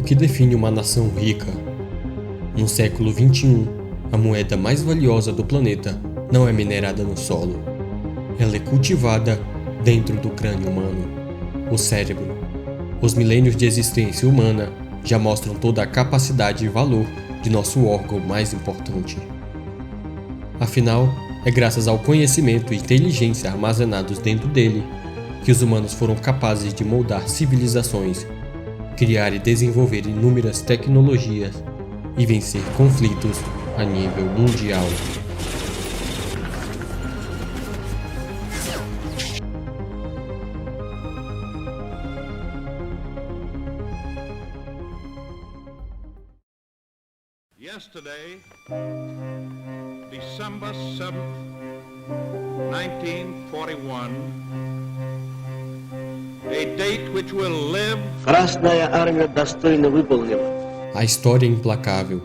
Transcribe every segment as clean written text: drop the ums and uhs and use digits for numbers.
que define uma nação rica. No século XXI, a moeda mais valiosa do planeta não é minerada no solo. Ela é cultivada dentro do crânio humano, o cérebro. Os milênios de existência humana já mostram toda a capacidade e valor de nosso órgão mais importante. Afinal, é graças ao conhecimento e inteligência armazenados dentro dele que os humanos foram capazes de moldar civilizações, criar e desenvolver inúmeras tecnologias e vencer conflitos a nível mundial. Yesterday, December 7th, 1941, a date which will live. Красная армия достойно выполнила. A história é implacável.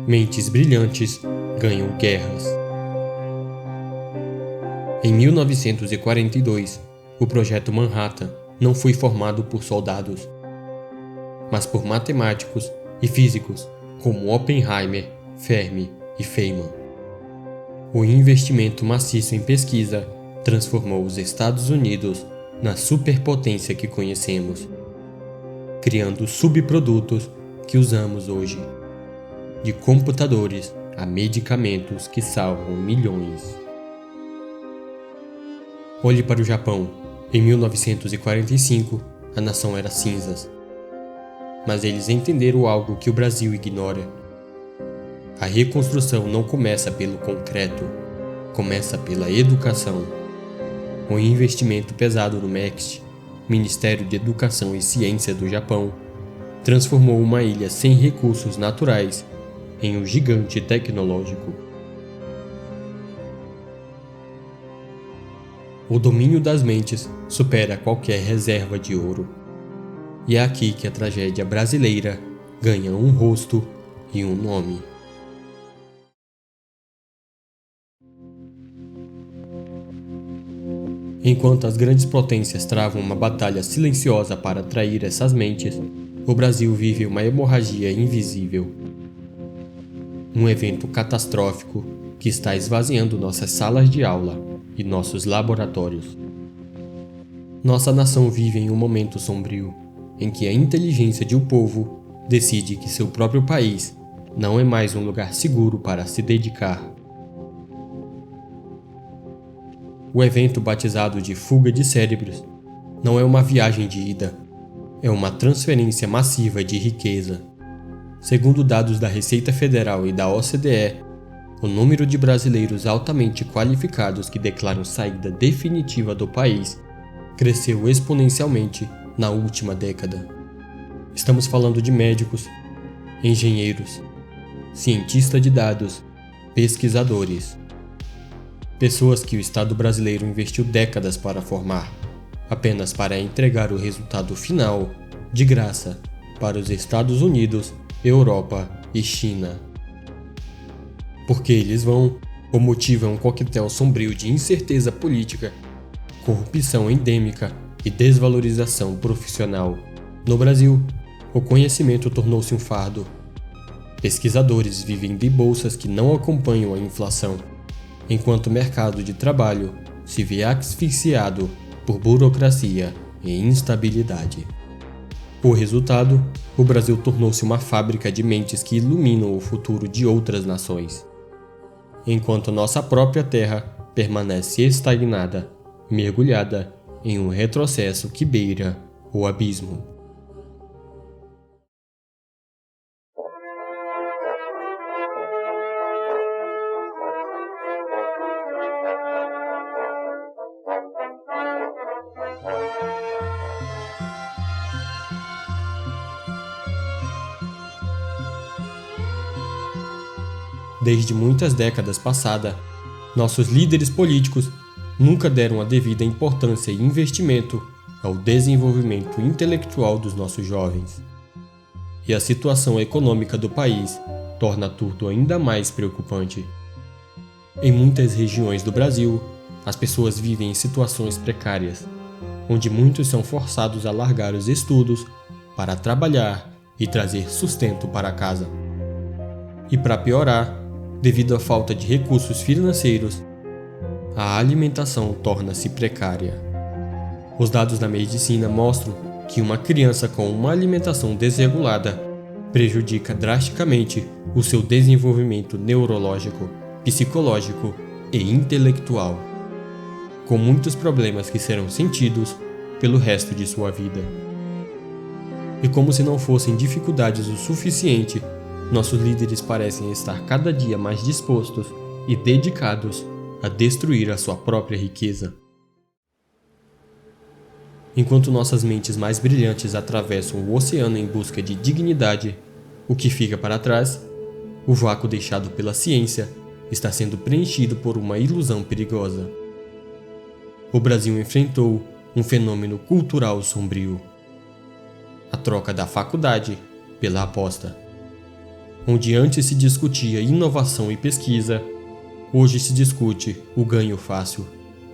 Mentes brilhantes ganham guerras. Em 1942, o Projeto Manhattan não foi formado por soldados, mas por matemáticos e físicos como Oppenheimer, Fermi e Feynman. O investimento maciço em pesquisa transformou os Estados Unidos na superpotência que conhecemos, criando subprodutos que usamos hoje, de computadores a medicamentos que salvam milhões. Olhe para o Japão. Em 1945, a nação era cinzas. Mas eles entenderam algo que o Brasil ignora. A reconstrução não começa pelo concreto, começa pela educação. O investimento pesado no MEC, Ministério de Educação e Ciência do Japão, transformou uma ilha sem recursos naturais em um gigante tecnológico. O domínio das mentes supera qualquer reserva de ouro. E é aqui que a tragédia brasileira ganha um rosto e um nome. Enquanto as grandes potências travam uma batalha silenciosa para atrair essas mentes, o Brasil vive uma hemorragia invisível. Um evento catastrófico que está esvaziando nossas salas de aula e nossos laboratórios. Nossa nação vive em um momento sombrio, em que a inteligência de um povo decide que seu próprio país não é mais um lugar seguro para se dedicar. O evento batizado de fuga de cérebros não é uma viagem de ida, é uma transferência massiva de riqueza. Segundo dados da Receita Federal e da OCDE, o número de brasileiros altamente qualificados que declaram saída definitiva do país cresceu exponencialmente na última década. Estamos falando de médicos, engenheiros, cientistas de dados, pesquisadores. Pessoas que o Estado brasileiro investiu décadas para formar, apenas para entregar o resultado final, de graça, para os Estados Unidos, Europa e China. Porque eles vão, o motivo é um coquetel sombrio de incerteza política, corrupção endêmica e desvalorização profissional. No Brasil, o conhecimento tornou-se um fardo. Pesquisadores vivem de bolsas que não acompanham a inflação, enquanto o mercado de trabalho se vê asfixiado por burocracia e instabilidade. O resultado, o Brasil tornou-se uma fábrica de mentes que iluminam o futuro de outras nações, enquanto nossa própria terra permanece estagnada, mergulhada em um retrocesso que beira o abismo. Desde muitas décadas passadas, nossos líderes políticos nunca deram a devida importância e investimento ao desenvolvimento intelectual dos nossos jovens. E a situação econômica do país torna tudo ainda mais preocupante. Em muitas regiões do Brasil, as pessoas vivem em situações precárias, onde muitos são forçados a largar os estudos para trabalhar e trazer sustento para casa. E para piorar, devido à falta de recursos financeiros, a alimentação torna-se precária. Os dados da medicina mostram que uma criança com uma alimentação desregulada prejudica drasticamente o seu desenvolvimento neurológico, psicológico e intelectual, com muitos problemas que serão sentidos pelo resto de sua vida. E como se não fossem dificuldades o suficiente, nossos líderes parecem estar cada dia mais dispostos e dedicados a destruir a sua própria riqueza. Enquanto nossas mentes mais brilhantes atravessam o oceano em busca de dignidade, o que fica para trás, o vácuo deixado pela ciência, está sendo preenchido por uma ilusão perigosa. O Brasil enfrentou um fenômeno cultural sombrio: a troca da faculdade pela aposta. Onde antes se discutia inovação e pesquisa, hoje se discute o ganho fácil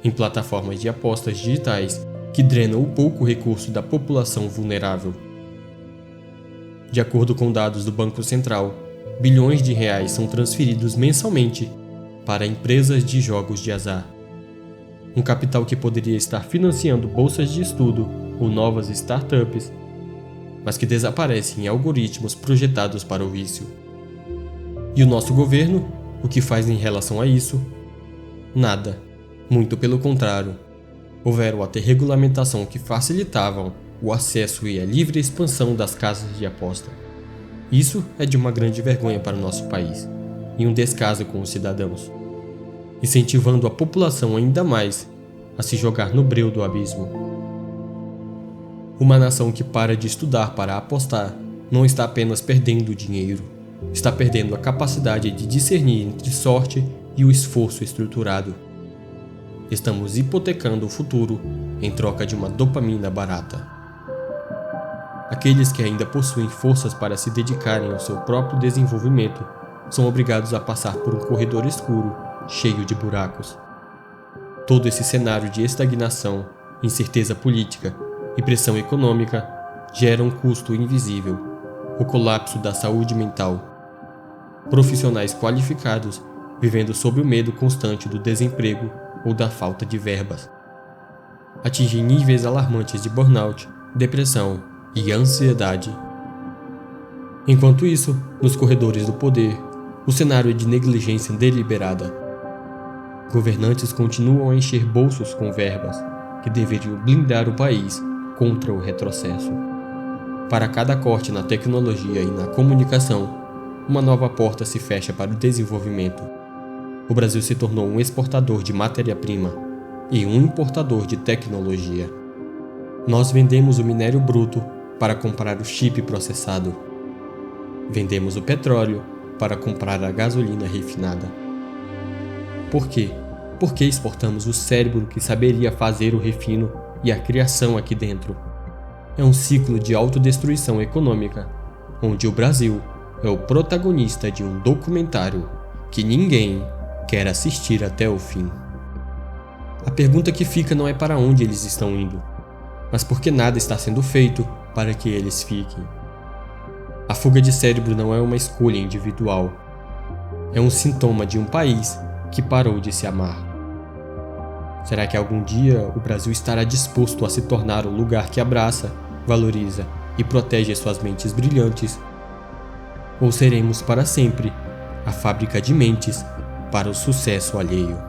em plataformas de apostas digitais que drenam o pouco recurso da população vulnerável. De acordo com dados do Banco Central, bilhões de reais são transferidos mensalmente para empresas de jogos de azar. Um capital que poderia estar financiando bolsas de estudo ou novas startups, mas que desaparece em algoritmos projetados para o vício. E o nosso governo, o que faz em relação a isso? Nada. Muito pelo contrário. Houveram até regulamentação que facilitavam o acesso e a livre expansão das casas de aposta. Isso é de uma grande vergonha para o nosso país e um descaso com os cidadãos, incentivando a população ainda mais a se jogar no breu do abismo. Uma nação que para de estudar para apostar não está apenas perdendo dinheiro, está perdendo a capacidade de discernir entre sorte e o esforço estruturado. Estamos hipotecando o futuro em troca de uma dopamina barata. Aqueles que ainda possuem forças para se dedicarem ao seu próprio desenvolvimento são obrigados a passar por um corredor escuro, cheio de buracos. Todo esse cenário de estagnação, incerteza política e pressão econômica gera um custo invisível: o colapso da saúde mental. Profissionais qualificados vivendo sob o medo constante do desemprego ou da falta de verbas. Atingem níveis alarmantes de burnout, depressão e ansiedade. Enquanto isso, nos corredores do poder, o cenário é de negligência deliberada. Governantes continuam a encher bolsos com verbas que deveriam blindar o país contra o retrocesso. Para cada corte na tecnologia e na comunicação, uma nova porta se fecha para o desenvolvimento. O Brasil se tornou um exportador de matéria-prima e um importador de tecnologia. Nós vendemos o minério bruto para comprar o chip processado. Vendemos o petróleo para comprar a gasolina refinada. Por quê? Porque exportamos o cérebro que saberia fazer o refino e a criação aqui dentro. É um ciclo de autodestruição econômica, onde o Brasil é o protagonista de um documentário que ninguém quer assistir até o fim. A pergunta que fica não é para onde eles estão indo, mas porque nada está sendo feito para que eles fiquem. A fuga de cérebro não é uma escolha individual, é um sintoma de um país que parou de se amar. Será que algum dia o Brasil estará disposto a se tornar o lugar que abraça, valoriza e protege suas mentes brilhantes? Ou seremos para sempre a fábrica de mentes para o sucesso alheio?